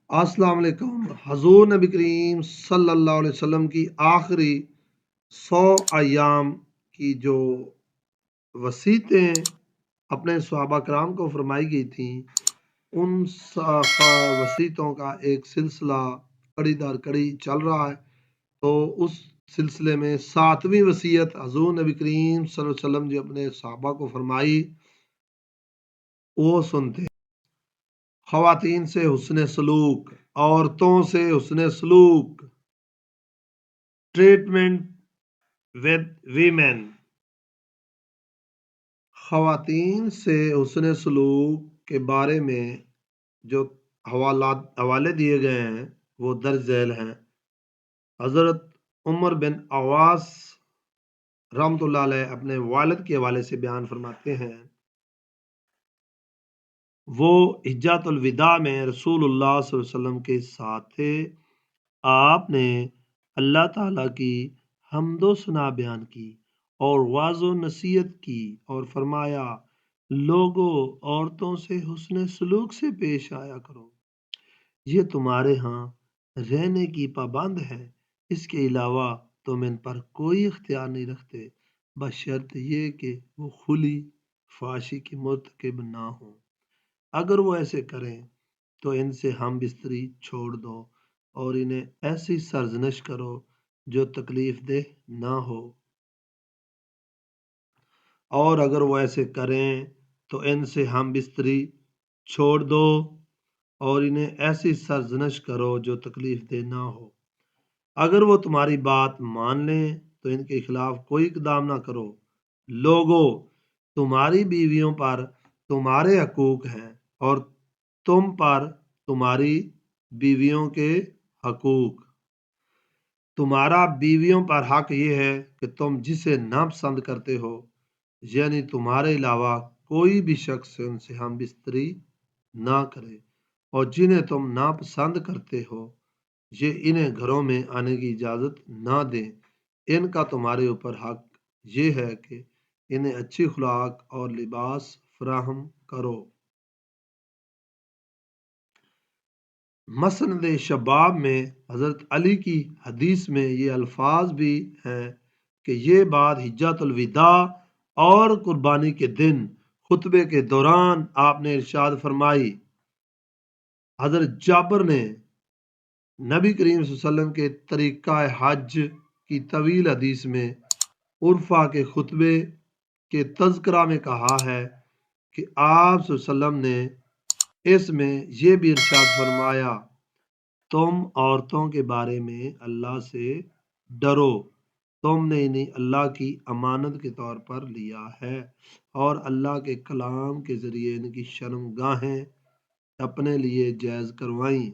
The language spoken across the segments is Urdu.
السلام علیکم۔ حضور نبی کریم صلی اللہ علیہ وسلم کی آخری 100 ایام کی جو وصیتیں اپنے صحابہ کرام کو فرمائی گئی تھیں، ان وصیتوں کا ایک سلسلہ کڑی در کڑی چل رہا ہے۔ تو اس سلسلے میں 7ویں وصیت حضور نبی کریم صلی اللہ علیہ وسلم جو اپنے صحابہ کو فرمائی وہ سنتے ہیں۔ خواتین سے حسن سلوک، عورتوں سے حسن سلوک، ٹریٹمنٹ ود ویمن۔ خواتین سے حسن سلوک کے بارے میں جو حوالے دیے گئے ہیں وہ درج ذیل ہیں۔ حضرت عمر بن عواص رحمۃ اللہ علیہ اپنے والد کے حوالے سے بیان فرماتے ہیں، وہ حجۃ الوداع میں رسول اللہ صلی اللہ علیہ وسلم کے ساتھ تھے۔ آپ نے اللہ تعالیٰ کی حمد و ثنا بیان کی اور واعظ و نصیحت کی اور فرمایا، لوگوں عورتوں سے حسن سلوک سے پیش آیا کرو، یہ تمہارے ہاں رہنے کی پابند ہے، اس کے علاوہ تم ان پر کوئی اختیار نہیں رکھتے، بشرط یہ کہ وہ کھلی فحاشی کی مرتکب نہ ہوں۔ اگر وہ ایسے کریں تو ان سے ہم بستری چھوڑ دو اور انہیں ایسی سرزنش کرو جو تکلیف دہ نہ ہو، اور اگر وہ ایسے کریں تو ان سے ہم بستری چھوڑ دو اور انہیں ایسی سرزنش کرو جو تکلیف دہ نہ ہو۔ اگر وہ تمہاری بات مان لیں تو ان کے خلاف کوئی اقدام نہ کرو۔ لوگوں، تمہاری بیویوں پر تمہارے حقوق ہیں اور تم پر تمہاری بیویوں کے حقوق۔ تمہارا بیویوں پر حق یہ ہے کہ تم جسے ناپسند کرتے ہو، یعنی تمہارے علاوہ کوئی بھی شخص ان سے ہم بستری نہ کرے، اور جنہیں تم ناپسند کرتے ہو یہ انہیں گھروں میں آنے کی اجازت نہ دیں۔ ان کا تمہارے اوپر حق یہ ہے کہ انہیں اچھی خوراک اور لباس فراہم کرو۔ مسند شباب میں حضرت علی کی حدیث میں یہ الفاظ بھی ہیں کہ یہ بات حجۃ الوداع اور قربانی کے دن خطبے کے دوران آپ نے ارشاد فرمائی۔ حضرت جابر نے نبی کریم صلی اللہ علیہ وسلم کے طریقہ حج کی طویل حدیث میں عرفہ کے خطبے کے تذکرہ میں کہا ہے کہ آپ صلی اللہ علیہ وسلم نے اس میں یہ بھی ارشاد فرمایا، تم عورتوں کے بارے میں اللہ سے ڈرو، تم نے انہیں اللہ کی امانت کے طور پر لیا ہے اور اللہ کے کلام کے ذریعے ان کی شرمگاہیں اپنے لیے جائز کروائیں۔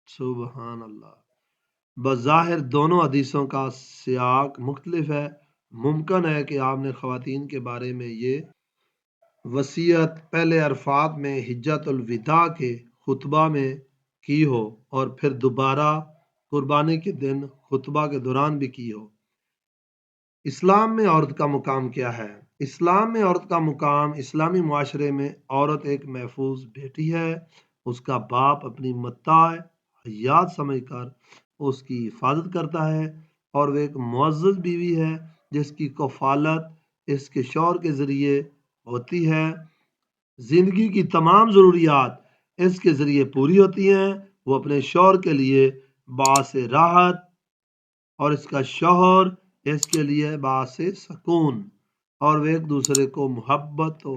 سبحان اللہ۔ بظاہر دونوں حدیثوں کا سیاق مختلف ہے۔ ممکن ہے کہ آپ نے خواتین کے بارے میں یہ وصیت پہلے عرفات میں حجۃ الوداع کے خطبہ میں کی ہو اور پھر دوبارہ قربانی کے دن خطبہ کے دوران بھی کی ہو۔ اسلام میں عورت کا مقام کیا ہے؟ اسلام میں عورت کا مقام، اسلامی معاشرے میں عورت ایک محفوظ بیٹی ہے۔ اس کا باپ اپنی متاع حیات سمجھ کر اس کی حفاظت کرتا ہے، اور وہ ایک معزز بیوی ہے جس کی کفالت اس کے شوہر کے ذریعے ہوتی ہے۔ زندگی کی تمام ضروریات اس کے ذریعے پوری ہوتی ہیں۔ وہ اپنے شوہر کے لیے باعث راحت اور اس کا شوہر اس کے لیے باعث سکون، اور وہ ایک دوسرے کو محبت و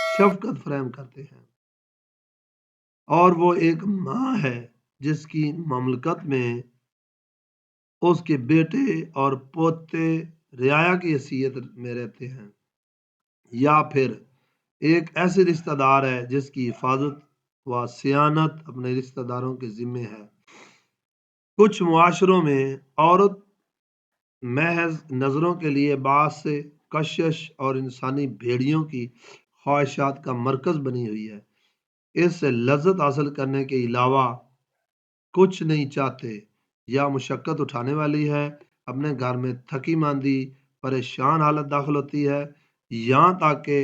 شفقت فراہم کرتے ہیں۔ اور وہ ایک ماں ہے جس کی مملکت میں اس کے بیٹے اور پوتے رعایا کی حیثیت میں رہتے ہیں، یا پھر ایک ایسے رشتہ دار ہے جس کی حفاظت و صیانت اپنے رشتہ داروں کے ذمے ہے۔ کچھ معاشروں میں عورت محض نظروں کے لیے باعث کشش اور انسانی بھیڑیوں کی خواہشات کا مرکز بنی ہوئی ہے۔ اس سے لذت حاصل کرنے کے علاوہ کچھ نہیں چاہتے، یا مشقت اٹھانے والی ہے۔ اپنے گھر میں تھکی ماندی پریشان حالت داخل ہوتی ہے، یہاں تک کہ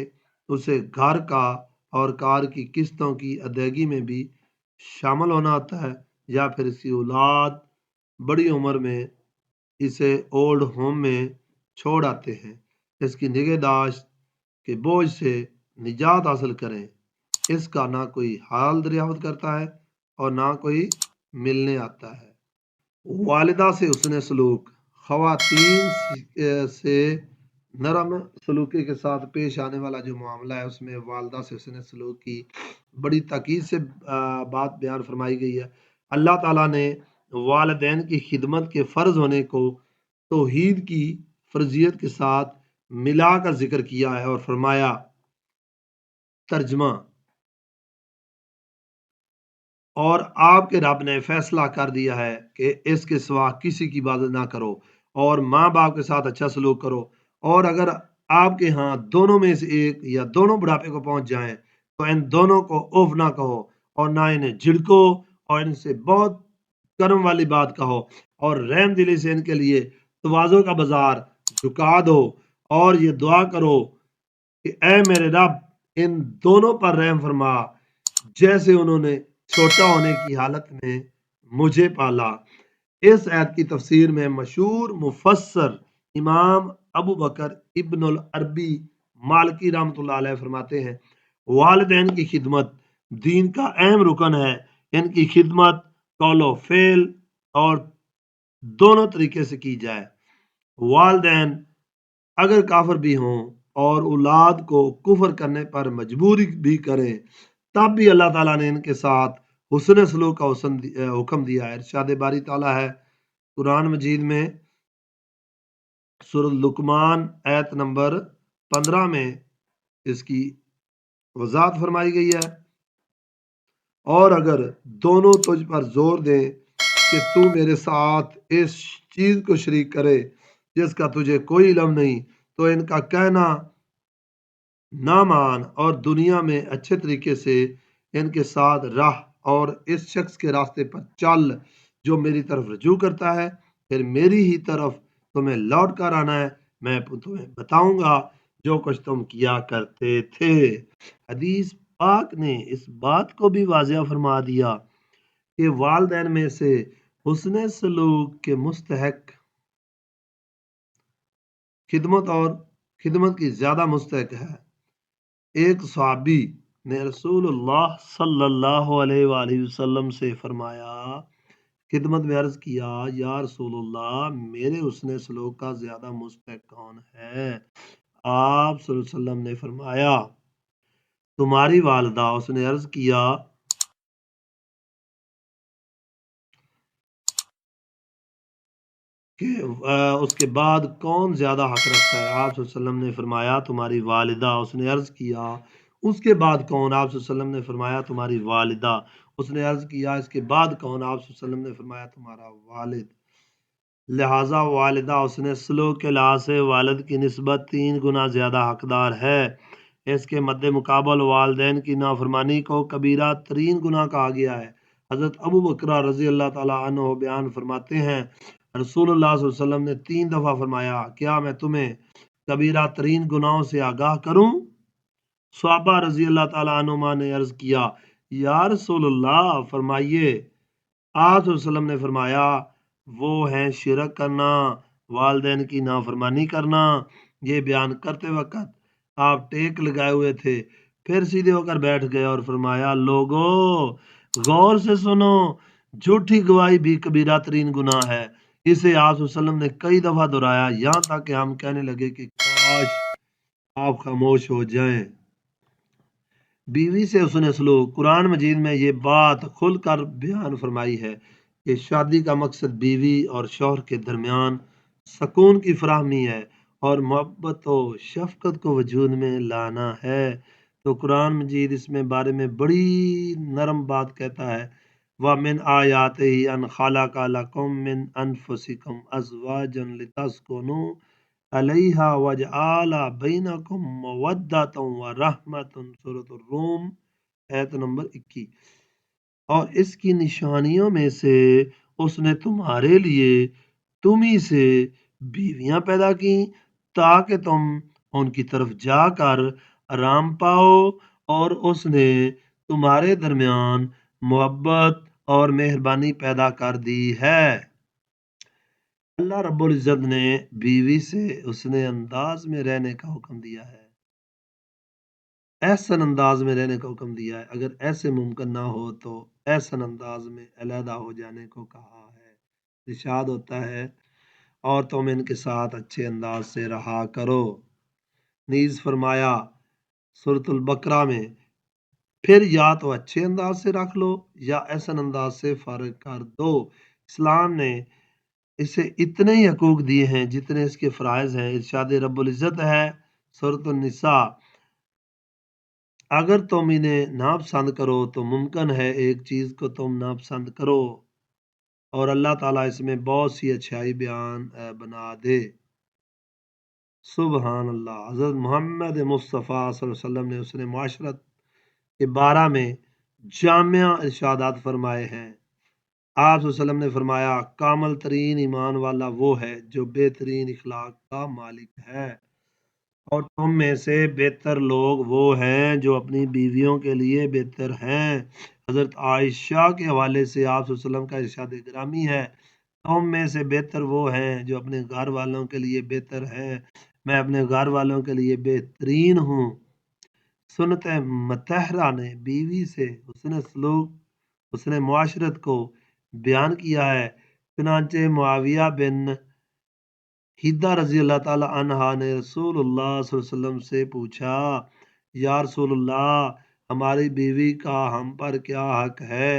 اسے گھر کا اور کار کی قسطوں کی ادائیگی میں بھی شامل ہونا ہوتا ہے، یا پھر اس کی اولاد بڑی عمر میں اسے اولڈ ہوم میں چھوڑ آتے ہیں، اس کی نگہداشت کے بوجھ سے نجات حاصل کریں۔ اس کا نہ کوئی حال دریافت کرتا ہے اور نہ کوئی ملنے آتا ہے۔ والدہ سے حسن سلوک، خواتین سے نرم سلوکی کے ساتھ پیش آنے والا جو معاملہ ہے، اس میں والدہ سے حسن سلوک کی بڑی تاکید سے بات بیان فرمائی گئی ہے۔ اللہ تعالیٰ نے والدین کی خدمت کے فرض ہونے کو توحید کی فرضیت کے ساتھ ملا کر ذکر کیا ہے اور فرمایا، ترجمہ: اور آپ کے رب نے فیصلہ کر دیا ہے کہ اس کے سوا کسی کی عبادت نہ کرو اور ماں باپ کے ساتھ اچھا سلوک کرو، اور اگر آپ کے ہاں دونوں میں سے ایک یا دونوں بڑھاپے کو پہنچ جائیں تو ان دونوں کو اوف نہ کہو اور نہ انہیں جھڑکو، اور ان سے بہت کرم والی بات کہو اور رحم دلی سے ان کے لیے تواضع کا بازار جھکا دو، اور یہ دعا کرو کہ اے میرے رب ان دونوں پر رحم فرما جیسے انہوں نے چھوٹا ہونے کی حالت میں مجھے پالا۔ اس آیت کی تفسیر میں مشہور مفسر امام ابو بکر ابن العربی مالکی رحمۃ اللہ علیہ فرماتے ہیں، والدین کی خدمت دین کا اہم رکن ہے۔ ان کی خدمت قول و فعل اور دونوں طریقے سے کی جائے۔ والدین اگر کافر بھی ہوں اور اولاد کو کفر کرنے پر مجبور بھی کریں، تب بھی اللہ تعالیٰ نے ان کے ساتھ حسن سلوک کا حکم دیا ہے۔ ارشاد باری تعالیٰ ہے قرآن مجید میں سورۃ لقمان آیت نمبر 15 میں اس کی وضاحت فرمائی گئی ہے، اور اگر دونوں تجھ پر زور دیں کہ تو میرے ساتھ اس چیز کو شریک کرے جس کا تجھے کوئی علم نہیں، تو ان کا کہنا نہ مان اور دنیا میں اچھے طریقے سے ان کے ساتھ رہ اور اس شخص کے راستے پر چل جو میری طرف رجوع کرتا ہے، پھر میری ہی طرف تمہیں لوٹ کر آنا ہے، میں تمہیں بتاؤں گا جو کچھ تم کیا کرتے تھے۔ حدیث پاک نے اس بات کو بھی واضح فرما دیا کہ والدین میں سے حسن سلوک کے مستحق خدمت اور خدمت کی زیادہ مستحق ہے۔ ایک صحابی نے رسول اللہ صلی اللہ علیہ وآلہ وسلم سے فرمایا، خدمت میں عرض کیا، یا رسول اللہ میرے حسن سلوک کا زیادہ مستحق کون ہے؟ آپ صلی اللہ علیہ وسلم نے فرمایا، تمہاری والدہ۔ اس نے عرض کیا کہ اس کے بعد کون زیادہ حق رکھتا ہے؟ آپ صلی اللہ علیہ وسلم نے فرمایا تمہاری والدہ۔ اس نے عرض کیا اس کے بعد کون؟ آپ صلی اللہ علیہ وسلم نے فرمایا تمہاری والدہ۔ اس نے عرض کیا اس کے بعد کون؟ آپ صلی اللہ علیہ وسلم نے فرمایا تمہارا والد۔ لہٰذا والدہ حسن سلوک کے لحاظ سے والد کی نسبت 3 گنا زیادہ حقدار ہے۔ اس کے مد مقابل والدین کی نافرمانی کو کبیرہ ترین گناہ کہا گیا ہے۔ حضرت ابو بکرہ رضی اللہ تعالیٰ عنہ بیان فرماتے ہیں، رسول اللہ صلی اللہ علیہ وسلم نے 3 دفعہ فرمایا، کیا میں تمہیں کبیرہ ترین گناہوں سے آگاہ کروں؟ صحابہ رضی اللہ تعالیٰ عنہما نے عرض کیا، یا رسول اللہ فرمائیے۔ آپ صلی اللہ علیہ وسلم نے فرمایا، وہ ہیں شرک کرنا، والدین کی نافرمانی کرنا۔ یہ بیان کرتے وقت آپ ٹیک لگائے ہوئے تھے، پھر سیدھے ہو کر بیٹھ گئے اور فرمایا، لوگو غور سے سنو، جھوٹی گواہی بھی کبیرہ ترین گناہ ہے۔ اسے آپ صلی اللہ علیہ وسلم نے کئی دفعہ دہرایا، یہاں تک کہ ہم کہنے لگے کہ کاش آپ خاموش ہو جائیں۔ بیوی سے حسن سلوک، قرآن مجید میں یہ بات کھل کر بیان فرمائی ہے کہ شادی کا مقصد بیوی اور شوہر کے درمیان سکون کی فراہمی ہے اور محبت و شفقت کو وجود میں لانا ہے۔ تو قرآن مجید اس میں بارے میں بڑی نرم بات کہتا ہے، وَمِنْ آیَاتِهِ أَنْ خَلَقَ لَكُم مِّنْ أَنفُسِكُمْ أَزْوَاجًا لِتَسْكُنُوا علیہا وجعل بینکم مودۃ ورحمۃ، سورۃ الروم آیت نمبر 21۔ اور اس کی نشانیوں میں سے اس نے تمہارے لیے تم ہی سے بیویاں پیدا کی تاکہ تم ان کی طرف جا کر آرام پاؤ، اور اس نے تمہارے درمیان محبت اور مہربانی پیدا کر دی ہے۔ اللہ رب العزت نے بیوی سے حسن انداز میں رہنے کا حکم دیا ہے، احسن انداز میں رہنے کا حکم دیا ہے۔ اگر ایسے ممکن نہ ہو تو احسن انداز میں علیحدہ ہو جانے کو کہا ہے۔ ارشاد ہوتا ہے اور تم ان کے ساتھ اچھے انداز سے رہا کرو۔ نیز فرمایا سورۃ البقرہ میں، پھر یا تو اچھے انداز سے رکھ لو یا احسن انداز سے فارغ کر دو۔ اسلام نے اسے اتنے ہی حقوق دیے ہیں جتنے اس کے فرائض ہیں۔ ارشاد رب العزت ہے سورۃ النساء، اگر تم انہیں ناپسند کرو تو ممکن ہے ایک چیز کو تم ناپسند کرو اور اللہ تعالیٰ اس میں بہت سی اچھائی بیان بنا دے۔ سبحان اللہ۔ حضرت محمد مصطفیٰ صلی اللہ علیہ وسلم نے حسن معاشرت کے بارے میں جامع ارشادات فرمائے ہیں۔ آپ صلی اللہ علیہ وسلم نے فرمایا، کامل ترین ایمان والا وہ ہے جو بہترین اخلاق کا مالک ہے، اور تم میں سے بہتر لوگ وہ ہیں جو اپنی بیویوں کے لیے بہتر ہیں۔ حضرت عائشہ کے حوالے سے آپ صلی اللہ علیہ وسلم کا ارشاد گرامی ہے، تم میں سے بہتر وہ ہیں جو اپنے گھر والوں کے لیے بہتر ہیں، میں اپنے گھر والوں کے لیے بہترین ہوں۔ سنت مطہرہ نے بیوی سے حسن سلوک، حسن معاشرت کو بیان کیا ہے۔ چنانچہ معاویہ بن حدہ رضی اللہ تعالی عنہ نے رسول اللہ صلی اللہ علیہ وسلم سے پوچھا، یا رسول اللہ، ہماری بیوی کا ہم پر کیا حق ہے؟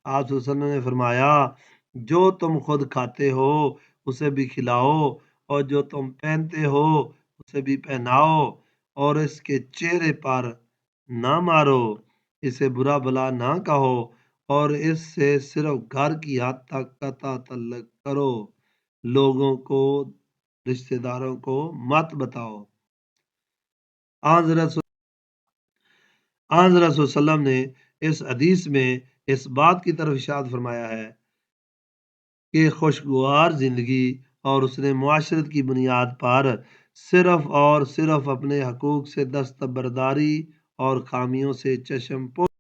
آپ صلی اللہ علیہ وسلم نے فرمایا، جو تم خود کھاتے ہو اسے بھی کھلاؤ، اور جو تم پہنتے ہو اسے بھی پہناؤ، اور اس کے چہرے پر نہ مارو، اسے برا بھلا نہ کہو، اور اس سے صرف گھر کی حد تک قطع تعلق کرو، لوگوں کو، رشتہ داروں کو مت بتاؤ۔ آن حضرت صلی اللہ علیہ وسلم نے اس حدیث میں اس بات کی طرف اشارہ فرمایا ہے کہ خوشگوار زندگی اور حسن معاشرت کی بنیاد پر صرف اور صرف اپنے حقوق سے دستبرداری اور خامیوں سے چشم پوشی۔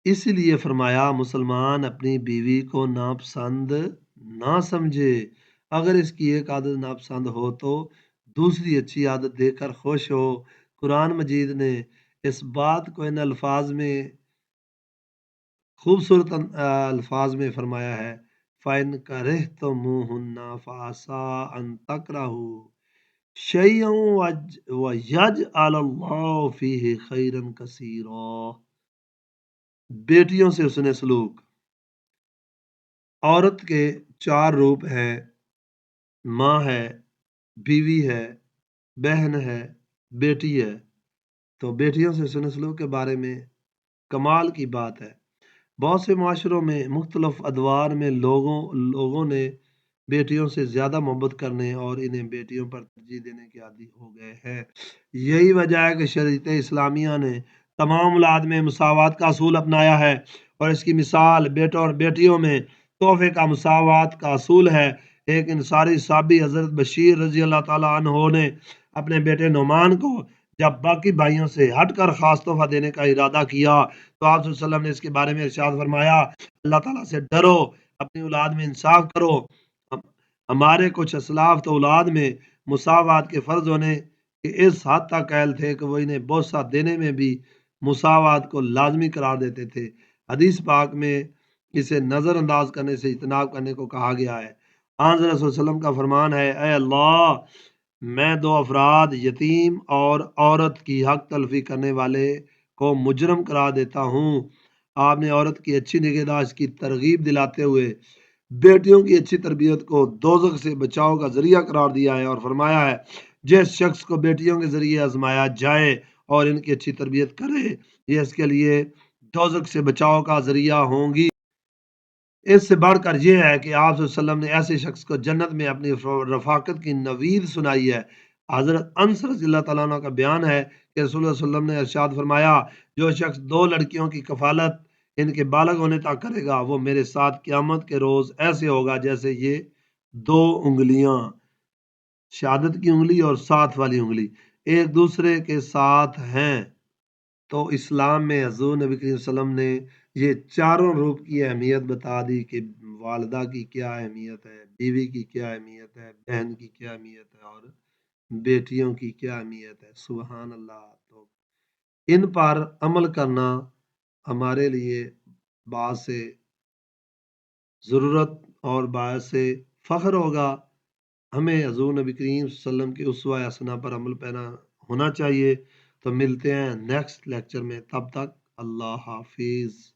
اس لیے فرمایا، مسلمان اپنی بیوی کو ناپسند نہ سمجھے، اگر اس کی ایک عادت ناپسند ہو تو دوسری اچھی عادت دے کر خوش ہو۔ قرآن مجید نے اس بات کو ان الفاظ میں، خوبصورت الفاظ میں فرمایا ہے، فَإِنْ كَرِهْتُمُوهُنَّ فَعَسَىٰ أَن تَكْرَهُوا شَيْئًا وَيَجْعَلَ اللَّهُ فِيهِ خَيْرًا كَثِيرًا۔ بیٹیوں سے حسن سلوک۔ عورت کے چار روپ ہیں، ماں ہے، بیوی ہے، بہن ہے، بیٹی ہے۔ تو بیٹیوں سے حسن سلوک کے بارے میں کمال کی بات ہے۔ بہت سے معاشروں میں مختلف ادوار میں لوگوں نے بیٹیوں سے زیادہ محبت کرنے اور انہیں بیٹیوں پر ترجیح دینے کے عادی ہو گئے ہیں۔ یہی وجہ ہے کہ شریعت اسلامیہ نے تمام اولاد میں مساوات کا اصول اپنایا ہے، اور اس کی مثال بیٹوں اور بیٹیوں میں تحفے کا مساوات کا اصول ہے۔ ایک انصاری صحابی حضرت بشیر رضی اللہ تعالیٰ عنہ نے اپنے بیٹے نعمان کو جب باقی بھائیوں سے ہٹ کر خاص تحفہ دینے کا ارادہ کیا تو آپ صلی اللہ علیہ وسلم نے اس کے بارے میں ارشاد فرمایا، اللہ تعالیٰ سے ڈرو، اپنی اولاد میں انصاف کرو۔ ہمارے کچھ اسلاف تو اولاد میں مساوات کے فرض ہونے کے اس حد تک قائل تھے کہ وہ انہیں بوسہ دینے میں بھی مساوات کو لازمی قرار دیتے تھے۔ حدیث پاک میں اسے نظر انداز کرنے سے اجتناب کرنے کو کہا گیا ہے۔ آن صلی اللہ علیہ وسلم کا فرمان ہے، اے اللہ، میں دو افراد، یتیم اور عورت کی حق تلفی کرنے والے کو مجرم قرار دیتا ہوں۔ آپ نے عورت کی اچھی نگہداشت کی ترغیب دلاتے ہوئے بیٹیوں کی اچھی تربیت کو دوزخ سے بچاؤ کا ذریعہ قرار دیا ہے، اور فرمایا ہے، جس شخص کو بیٹیوں کے ذریعے آزمایا جائے اور ان کی اچھی تربیت کرے، یہ اس کے لیے دوزخ سے بچاؤ کا ذریعہ ہوں گی۔ اس سے بڑھ کر یہ ہے کہ آپ صلی اللہ علیہ وسلم نے ایسے شخص کو جنت میں اپنی رفاقت کی نوید سنائی ہے۔ حضرت انس رضی اللہ تعالیٰ عنہ کا بیان ہے کہ رسول اللہ صلی اللہ علیہ وسلم نے ارشاد فرمایا، جو شخص دو لڑکیوں کی کفالت ان کے بالغ ہونے تک کرے گا، وہ میرے ساتھ قیامت کے روز ایسے ہوگا جیسے یہ دو انگلیاں، شہادت کی انگلی اور ساتھ والی انگلی، ایک دوسرے کے ساتھ ہیں۔ تو اسلام میں حضور نبی کریم صلی اللہ علیہ وسلم نے یہ چاروں روپ کی اہمیت بتا دی کہ والدہ کی کیا اہمیت ہے، بیوی کی کیا اہمیت ہے، بہن کی کیا اہمیت ہے، اور بیٹیوں کی کیا اہمیت ہے۔ سبحان اللہ۔ تو ان پر عمل کرنا ہمارے لیے باعث ضرورت اور باعث فخر ہوگا۔ ہمیں حضور نبی کریم صلی اللہ علیہ وسلم کی اسوہ حسنہ پر عمل پیرا ہونا چاہیے۔ تو ملتے ہیں نیکسٹ لیکچر میں، تب تک اللہ حافظ۔